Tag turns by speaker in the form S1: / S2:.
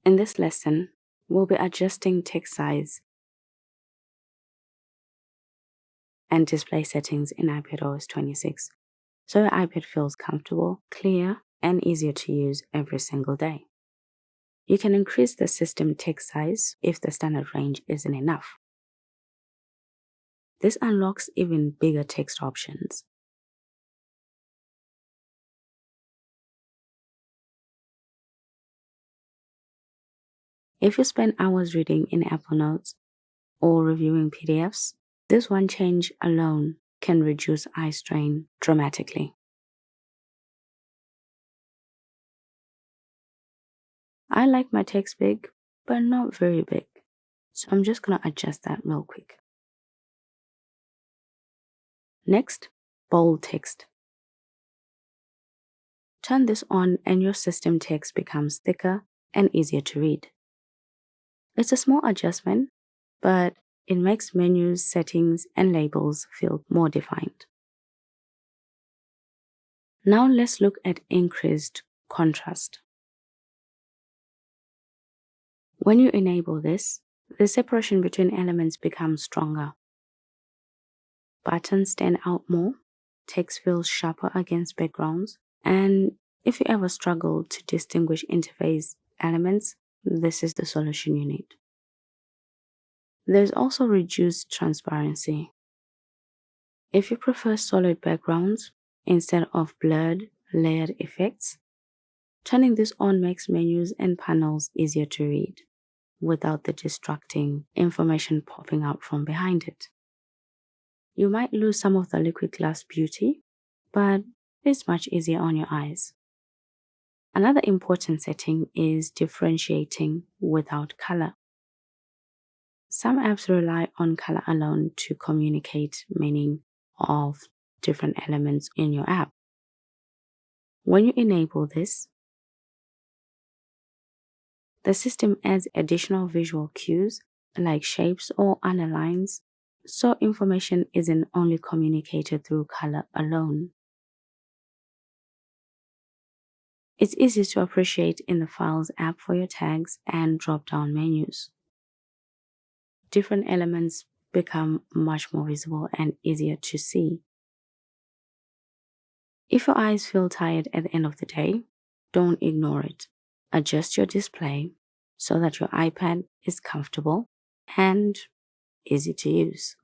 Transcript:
S1: In this lesson, we'll be adjusting text size and display settings in iPadOS 26 so your iPad feels comfortable, clear, and easier to use every single day. You can increase the system text size if the standard range isn't enough. This unlocks even bigger text options. If you spend hours reading in Apple Notes or reviewing PDFs, this one change alone can reduce eye strain dramatically. I like my text big, but not very big, so I'm just going to adjust that real quick. Next, bold text. Turn this on and your system text becomes thicker and easier to read. It's a small adjustment, but it makes menus, settings, and labels feel more defined. Now let's look at increased contrast. When you enable this, the separation between elements becomes stronger. Buttons stand out more, text feels sharper against backgrounds, and if you ever struggle to distinguish interface elements, this is the solution you need. There's also reduced transparency. If you prefer solid backgrounds instead of blurred, layered effects, turning this on makes menus and panels easier to read without the distracting information popping out from behind it. You might lose some of the liquid glass beauty, but it's much easier on your eyes. Another important setting is differentiating without color. Some apps rely on color alone to communicate meaning of different elements in your app. When you enable this, the system adds additional visual cues like shapes or underlines, so information isn't only communicated through color alone. It's easy to appreciate in the Files app for your tags and drop-down menus. Different elements become much more visible and easier to see. If your eyes feel tired at the end of the day, don't ignore it. Adjust your display so that your iPad is comfortable and easy to use.